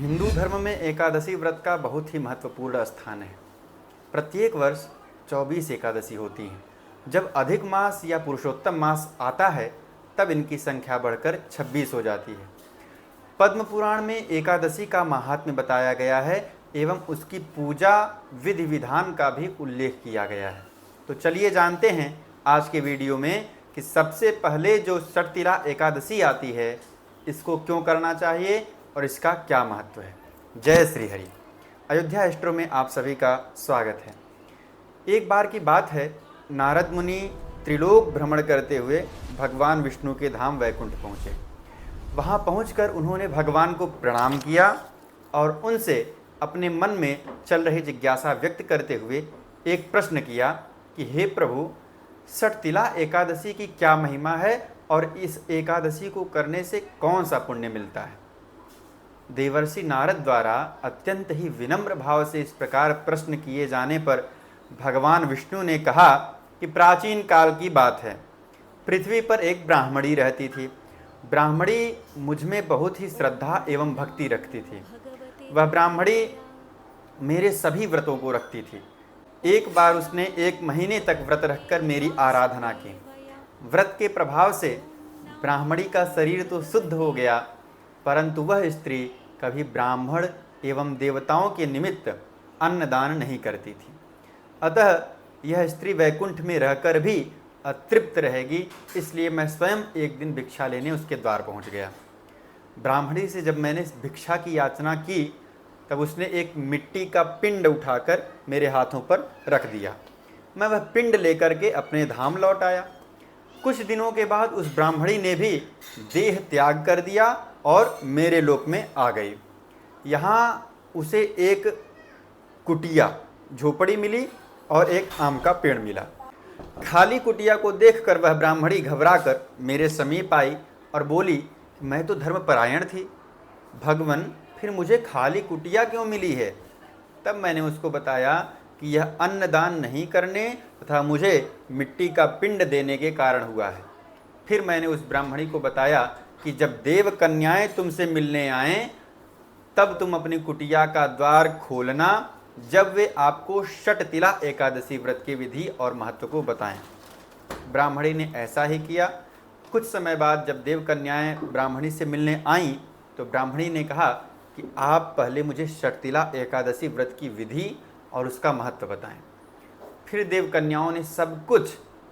हिंदू धर्म में एकादशी व्रत का बहुत ही महत्वपूर्ण स्थान है। प्रत्येक वर्ष 24 एकादशी होती हैं। जब अधिक मास या पुरुषोत्तम मास आता है तब इनकी संख्या बढ़कर 26 हो जाती है। पद्म पुराण में एकादशी का महात्म्य बताया गया है एवं उसकी पूजा विधि विधान का भी उल्लेख किया गया है। तो चलिए जानते हैं आज के वीडियो में कि सबसे पहले जो षटतिला एकादशी आती है इसको क्यों करना चाहिए और इसका क्या महत्व है। जय श्री हरि। अयोध्या एस्ट्रो में आप सभी का स्वागत है। एक बार की बात है, नारद मुनि त्रिलोक भ्रमण करते हुए भगवान विष्णु के धाम वैकुंठ पहुँचे। वहाँ पहुंचकर उन्होंने भगवान को प्रणाम किया और उनसे अपने मन में चल रही जिज्ञासा व्यक्त करते हुए एक प्रश्न किया कि हे प्रभु, षटतिला एकादशी की क्या महिमा है और इस एकादशी को करने से कौन सा पुण्य मिलता है। देवर्षि नारद द्वारा अत्यंत ही विनम्र भाव से इस प्रकार प्रश्न किए जाने पर भगवान विष्णु ने कहा कि प्राचीन काल की बात है, पृथ्वी पर एक ब्राह्मणी रहती थी। ब्राह्मणी मुझ में बहुत ही श्रद्धा एवं भक्ति रखती थी। वह ब्राह्मणी मेरे सभी व्रतों को रखती थी। एक बार उसने 1 महीने तक व्रत रखकर मेरी आराधना की। व्रत के प्रभाव से ब्राह्मणी का शरीर तो शुद्ध हो गया, परंतु वह स्त्री कभी ब्राह्मण एवं देवताओं के निमित्त अन्नदान नहीं करती थी। अतः यह स्त्री वैकुंठ में रहकर भी अतृप्त रहेगी, इसलिए मैं स्वयं एक दिन भिक्षा लेने उसके द्वार पहुंच गया। ब्राह्मणी से जब मैंने भिक्षा की याचना की तब उसने एक मिट्टी का पिंड उठाकर मेरे हाथों पर रख दिया। मैं वह पिंड लेकर के अपने धाम लौट आया। कुछ दिनों के बाद उस ब्राह्मणी ने भी देह त्याग कर दिया और मेरे लोक में आ गई। यहाँ उसे एक कुटिया झोपड़ी मिली और एक आम का पेड़ मिला। खाली कुटिया को देखकर वह ब्राह्मणी घबराकर मेरे समीप आई और बोली, मैं तो धर्मपरायण थी, भगवन फिर मुझे खाली कुटिया क्यों मिली है। तब मैंने उसको बताया कि यह अन्नदान नहीं करने तथा मुझे मिट्टी का पिंड देने के कारण हुआ है। फिर मैंने उस ब्राह्मणी को बताया कि जब देव कन्याएं तुमसे मिलने आएँ तब तुम अपनी कुटिया का द्वार खोलना, जब वे आपको षटतिला एकादशी व्रत की विधि और महत्व को बताएं। ब्राह्मणी ने ऐसा ही किया। कुछ समय बाद जब देव कन्याएं ब्राह्मणी से मिलने आईं तो ब्राह्मणी ने कहा कि आप पहले मुझे षटतिला एकादशी व्रत की विधि और उसका महत्व बताएं। फिर देव कन्याओं ने सब कुछ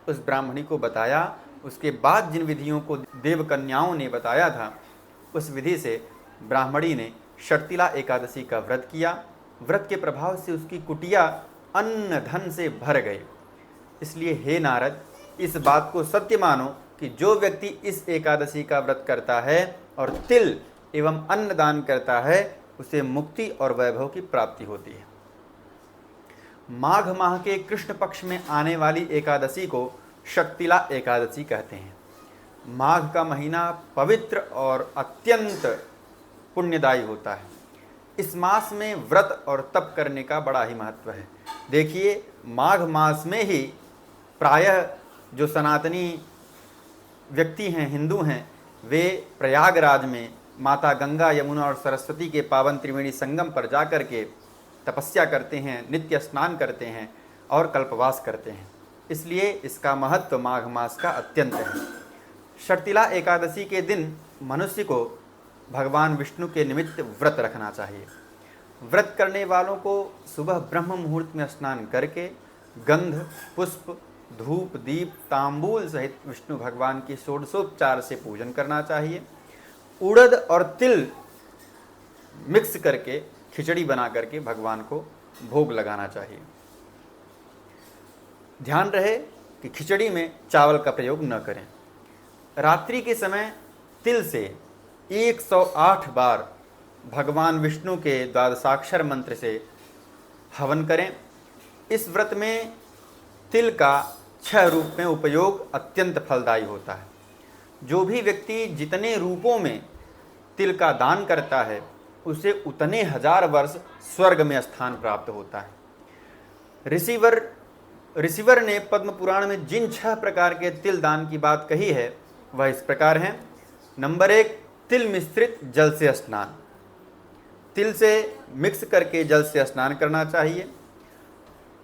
उस ब्राह्मणी को बताया। उसके बाद जिन विधियों को देव कन्याओं ने बताया था उस विधि से ब्राह्मणी ने षटतिला एकादशी का व्रत किया। व्रत के प्रभाव से उसकी कुटिया अन्न धन से भर गई। इसलिए हे नारद, इस बात को सत्य मानो कि जो व्यक्ति इस एकादशी का व्रत करता है और तिल एवं अन्न दान करता है उसे मुक्ति और वैभव की प्राप्ति होती है। माघ माह के कृष्ण पक्ष में आने वाली एकादशी को षटतिला एकादशी कहते हैं। माघ का महीना पवित्र और अत्यंत पुण्यदायी होता है। इस मास में व्रत और तप करने का बड़ा ही महत्व है। देखिए, माघ मास में ही प्रायः जो सनातनी व्यक्ति हैं, हिंदू हैं, वे प्रयागराज में माता गंगा, यमुना और सरस्वती के पावन त्रिवेणी संगम पर जाकर के तपस्या करते हैं, नित्य स्नान करते हैं और कल्पवास करते हैं। इसलिए इसका महत्व माघ मास का अत्यंत है। षटतिला एकादशी के दिन मनुष्य को भगवान विष्णु के निमित्त व्रत रखना चाहिए। व्रत करने वालों को सुबह ब्रह्म मुहूर्त में स्नान करके गंध, पुष्प, धूप, दीप, तांबूल सहित विष्णु भगवान की षोडशोपचार से पूजन करना चाहिए। उड़द और तिल मिक्स करके खिचड़ी बना करके भगवान को भोग लगाना चाहिए। ध्यान रहे कि खिचड़ी में चावल का प्रयोग न करें। रात्रि के समय तिल से 108 बार भगवान विष्णु के द्वादशाक्षर मंत्र से हवन करें। इस व्रत में तिल का 6 रूप में उपयोग अत्यंत फलदायी होता है। जो भी व्यक्ति जितने रूपों में तिल का दान करता है उसे उतने 1000 वर्ष स्वर्ग में स्थान प्राप्त होता है। ऋषिवर ने पद्म पुराण में जिन 6 प्रकार के तिल दान की बात कही है वह इस प्रकार हैं। नंबर 1, तिल मिश्रित जल से स्नान। तिल से मिक्स करके जल से स्नान करना चाहिए,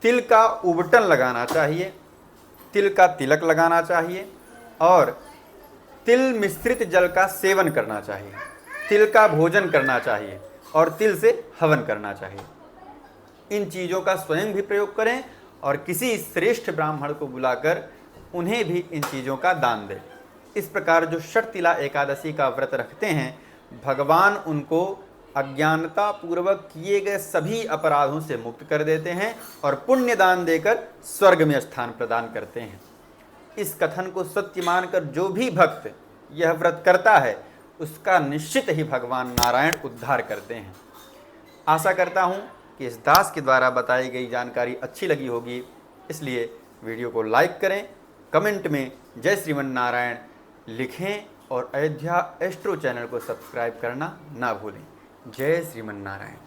तिल का उबटन लगाना चाहिए, तिल का तिलक लगाना चाहिए और तिल मिश्रित जल का सेवन करना चाहिए, तिल का भोजन करना चाहिए और तिल से हवन करना चाहिए। इन चीज़ों का स्वयं भी प्रयोग करें और किसी श्रेष्ठ ब्राह्मण को बुलाकर उन्हें भी इन चीज़ों का दान दें। इस प्रकार जो षटतिला एकादशी का व्रत रखते हैं, भगवान उनको अज्ञानता पूर्वक किए गए सभी अपराधों से मुक्त कर देते हैं और पुण्य दान देकर स्वर्ग में स्थान प्रदान करते हैं। इस कथन को सत्य मानकर जो भी भक्त यह व्रत करता है, उसका निश्चित ही भगवान नारायण उद्धार करते हैं। आशा करता हूँ कि इस दास के द्वारा बताई गई जानकारी अच्छी लगी होगी, इसलिए वीडियो को लाइक करें, कमेंट में जय श्रीमन नारायण लिखें और अयोध्या एस्ट्रो चैनल को सब्सक्राइब करना ना भूलें। जय श्रीमन नारायण।